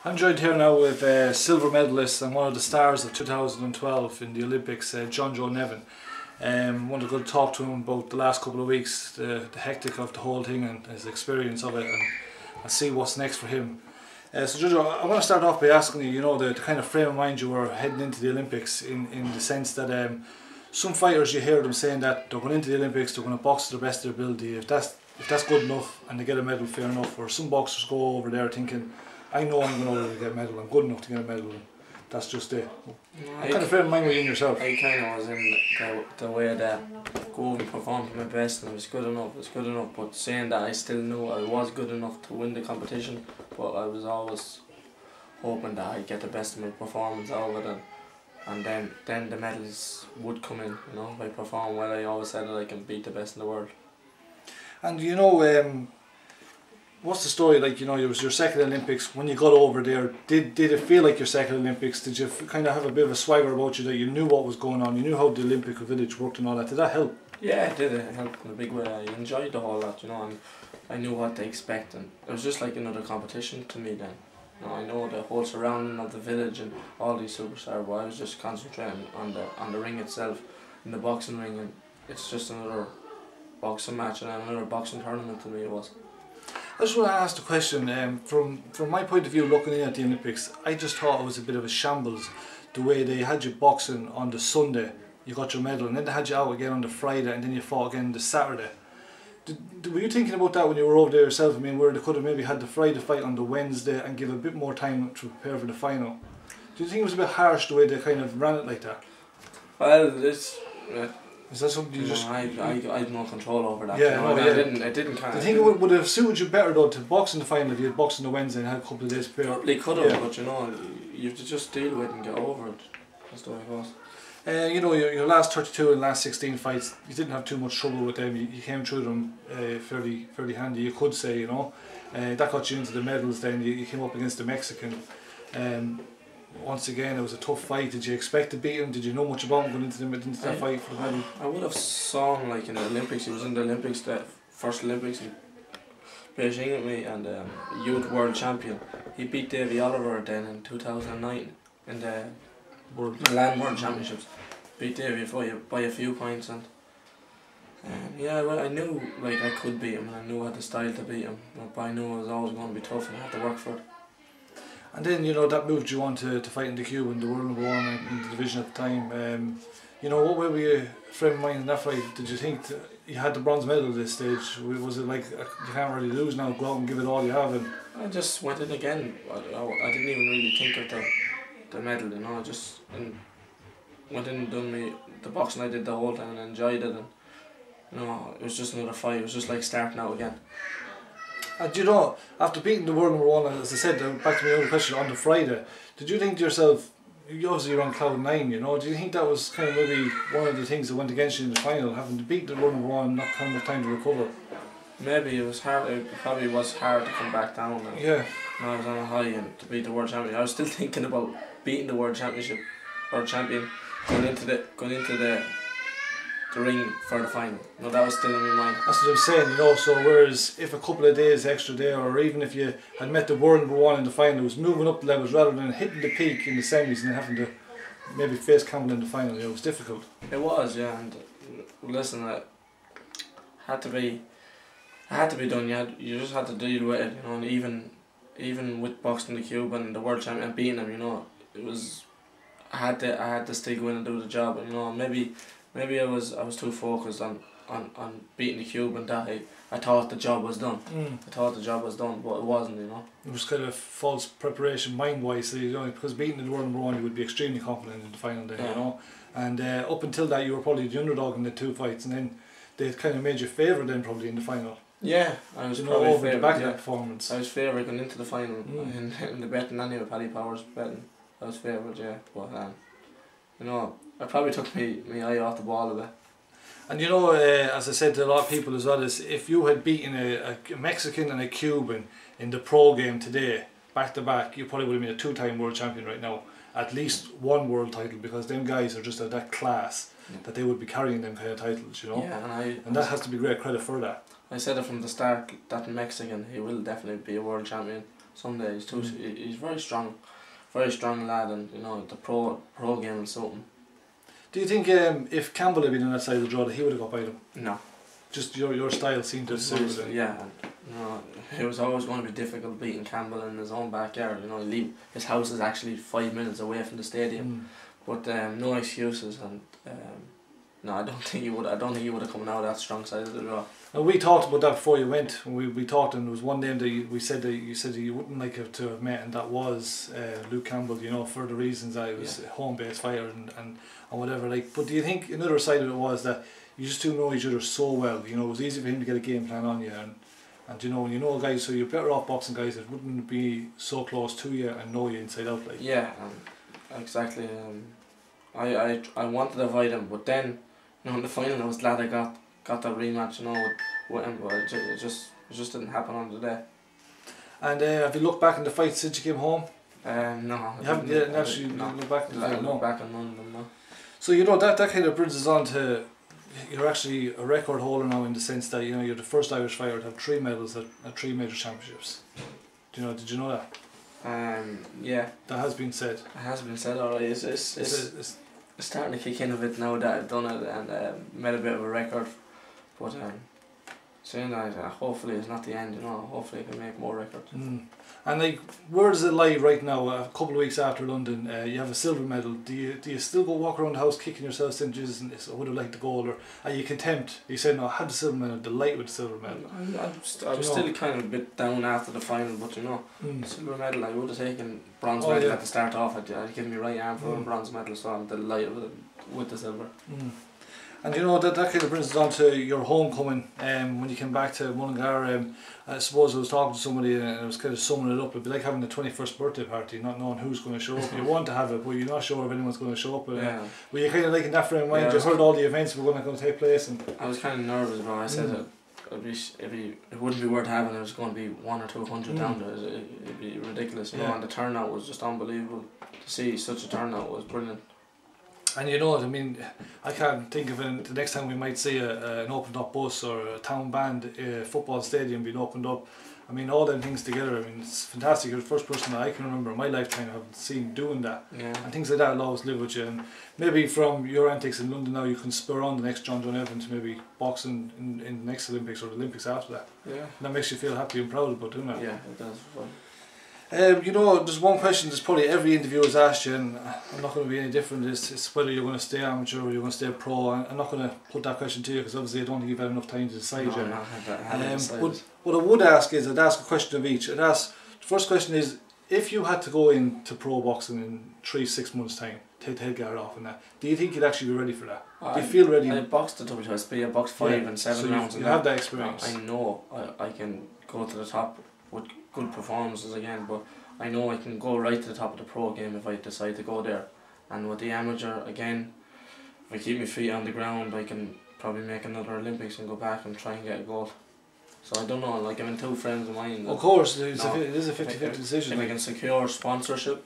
I'm joined here now with silver medalist and one of the stars of 2012 in the Olympics, Nevin. Wanted to go talk to him about the last couple of weeks, the hectic of the whole thing and his experience of it, and see what's next for him. So Jojo, I want to start off by asking you, the kind of frame of mind you were heading into the Olympics in the sense that some fighters, you hear them saying that they're going into the Olympics, they're going to box to the best of their ability. If that's good enough and they get a medal, fair enough. Or some boxers go over there thinking, I know I'm going to get a medal, I'm good enough to get a medal, and that's just it. What kind of frame of mind were you in yourself? I kind of was in the way that go and perform to my best, and it was good enough, but saying that I still knew I was good enough to win the competition, but I was always hoping that I'd get the best of my performance out of it, and then the medals would come in. If I perform well, I always said that I can beat the best in the world. And what's the story like? It was your second Olympics. When you got over there, did it feel like your second Olympics? Did you kind of have a bit of a swagger about you that you knew what was going on? You knew how the Olympic Village worked and all that. Did that help? Yeah, it did. It helped in a big way. I enjoyed the whole lot, and I knew what to expect, and it was just like another competition to me then. I know the whole surrounding of the village and all these superstars, but I was just concentrating on the ring itself, in the boxing ring, and it's just another boxing match and another boxing tournament to me it was. I just want to ask the question, from my point of view, looking in at the Olympics, I just thought it was a bit of a shambles the way they had you boxing on the Sunday, you got your medal, and then they had you out again on the Friday, and then you fought again the Saturday. Were you thinking about that when you were over there yourself? I mean, where they could have maybe had the Friday fight on the Wednesday and give a bit more time to prepare for the final. Do you think it was a bit harsh the way they kind of ran it like that? Well, is that something you just... I had no control over that. Yeah, it didn't kind of... Do you think it would have suited you better though to box in the final if you had boxed on the Wednesday and had a couple of days prepare? Probably could have, but you have to just deal with it and get over it. That's the way it goes. Your last 32 and last 16 fights, you didn't have too much trouble with them. You came through them fairly handy, you could say. That got you into the medals. Then you came up against the Mexican. Once again, it was a tough fight. Did you expect to beat him? Did you know much about him going into that fight for the medal? I would have saw him like in the Olympics. He was in the Olympics, the first Olympics in Beijing with me, and youth world champion. He beat Davey Oliver then in 2009 in the Milan World Championships. Beat Davey by a few points, and well, I knew I could beat him, and I knew I had the style to beat him, but I knew it was always going to be tough and I had to work for it. And then that moved you on to fight in the Cuban, the world number one in the division at the time. What way were you frame of mind in that fight? Did you think you had the bronze medal at this stage? Was it like you can't really lose now, go out and give it all you have? And I just went in again. I didn't even really think of the medal, I just went in and done the boxing I did the whole time and enjoyed it, and it was just another fight. It was just like starting out again. And after beating the world number one, as I said, back to my own question, on the Friday, did you think to yourself, obviously you're on cloud nine, do you think that was kind of maybe one of the things that went against you in the final, having to beat the world number one and not having enough time to recover? Maybe it was hard. It probably was hard to come back down. Yeah. I was on a high and to beat the world champion. I was still thinking about beating the world champion, going into the ring for the final. That was still in my mind. That's what I'm saying, so whereas if a couple of days extra there, or even if you had met the world number one in the final, it was moving up the levels rather than hitting the peak in the semis and then having to maybe face Campbell in the final. It was difficult. It was, yeah, and listen, it had to be done. You just had to deal with it, and even with boxing the Cuban and the world champion and beating him, it was I had to still go in and do the job, and maybe I was too focused on beating the Cuban that I thought the job was done. I thought the job was done, but it wasn't. It was kind of false preparation mind-wise, because beating the world number one, you would be extremely confident in the final day, And up until that, you were probably the underdog in the two fights, and then they kind of made you favourite then probably in the final. Yeah, I was probably over the back of that that performance. I was favourite going into the final in the betting anyway. Paddy Powers betting. I was favourite, yeah, but I probably took my eye off the ball a bit. And as I said to a lot of people as well, is if you had beaten a Mexican and a Cuban in the pro game today, back to back, you probably would have been a two-time world champion right now. At least one world title, because them guys are just of that class that they would be carrying them kind of titles, Yeah, and that has to be great credit for that. I said it from the start, that Mexican, he will definitely be a world champion. someday. He's very strong lad, and you know the pro game is something. Do you think if Campbell had been on that side of the draw that he would have got by them? No. Just your style seemed to suit it. Yeah, and, you know, it was always going to be difficult beating Campbell in his own backyard. You know, his house is actually 5 minutes away from the stadium, but no excuses, and no, I don't think he would have come out that strong side of the draw. Now, we talked about that before you went. We talked, and there was one name that you said you wouldn't like to have met, and that was Luke Campbell. You know, for the reasons that it was home based fire and whatever. Like, but do you think another side of it was that you just two know each other so well? You know, it was easy for him to get a game plan on you, and you know, when you know guys, so you're better off boxing guys that wouldn't be so close to you and know you inside out. Like, yeah, exactly. I wanted to avoid him, but then, you know, in the final, I was glad I got that rematch. You know, with him, but it just didn't happen on the day. And have you looked back in the fight since you came home? No. You haven't actually looked back in the fight. No. Back on none of them, no. So you know that kind of brings us on to, you're actually a record holder now, in the sense that, you know, you're the first Irish fighter to have 3 medals at 3 major championships. Did you know that? Yeah. That has been said. It has been said already. It's starting to kick in a bit now that I've done it and made a bit of a record, but saying that hopefully it's not the end. You know, hopefully I can make more records. And like, where does it lie right now? A couple of weeks after London, you have a silver medal. Do you still go walk around the house kicking yourself saying, Jesus, I would have liked the gold, or are you content? You said, no, I had the silver medal, delight with the silver medal. I was still kind of a bit down after the final, but you know, silver medal, I would have taken bronze medal at the start off. I'd given me right arm for a bronze medal, so I'm delighted with the silver. And you know, that kind of brings us on to your homecoming. When you came back to Mullingar, I suppose I was talking to somebody and I was kind of summing it up. It'd be like having a 21st birthday party, not knowing who's going to show up. You want to have it, but you're not sure if anyone's going to show up. Were you kind of like in that frame of mind? You heard all the events were going to take place, and I was kind of nervous, but I said it wouldn't be worth having. It was going to be 100 or 200 down there. It'd be ridiculous, you know. And the turnout was just unbelievable. To see such a turnout was brilliant. And you know, I mean, I can't think of the next time we might see an opened up bus or a town band football stadium being opened up. I mean, all them things together, I mean, it's fantastic. You're the first person that I can remember in my lifetime I've seen doing that. And things like that will always live with you. And maybe from your antics in London now, you can spur on the next John Nevin to maybe boxing in the next Olympics or the Olympics after that. And that makes you feel happy and proud about doing that. Yeah, it does. You know, there's one question that's probably every interviewer has asked you, and I'm not going to be any different. It's whether you're going to stay amateur or you're going to stay pro. I'm not going to put that question to you because obviously I don't think you've had enough time to decide yet. But what I would ask is, I'd ask a question of each. The first question is, if you had to go into pro boxing in 3-6 months time, take the head guard off and that, do you think you'd actually be ready for that? Do you feel ready? I boxed at WSB, I boxed 5 and 7 rounds. You have that experience. I know I can go to the top with good performances again, but I know I can go right to the top of the pro game if I decide to go there. And with the amateur, again, if I keep my feet on the ground, I can probably make another Olympics and go back and try and get a gold. So I don't know, like, I'm in 2 friends of mine. Of course, it is a 50-50 decision. If I can secure sponsorship,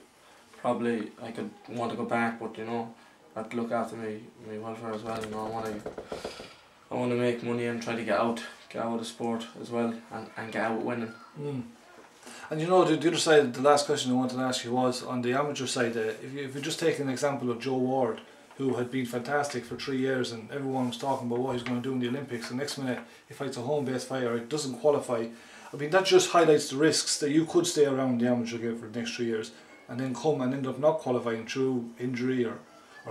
probably I could want to go back, but you know, I have to look after my welfare as well. You know, I want to make money and try to get out of the sport as well, and get out winning. And you know, the other side, the last question I wanted to ask you was on the amateur side. If you just take an example of Joe Ward, who had been fantastic for 3 years, and everyone was talking about what he's going to do in the Olympics. The next minute, he fights a home-based fighter, it doesn't qualify. I mean, that just highlights the risks that you could stay around the amateur game for the next 3 years, and then come and end up not qualifying through injury or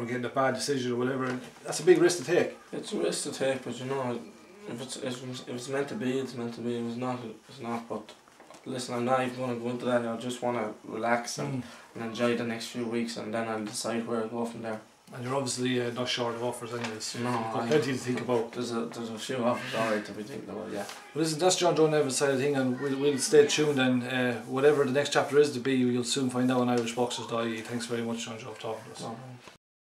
getting a bad decision or whatever. That's a big risk to take. It's a risk to take, but you know, if it's meant to be, it's meant to be. If it's not, it's not. But listen, I'm not even going to go into that. I just want to relax and enjoy the next few weeks, and then I'll decide where I go from there. And you're obviously not short of offers anyways. No, you've got plenty to think about. There's a few offers alright to be thinking about, yeah. Well, listen, that's John Joe Nevin's side of thing, and we'll stay tuned, and whatever the next chapter is to be, you'll soon find out on irishboxers.ie. Thanks very much, John Joe, for talking to us.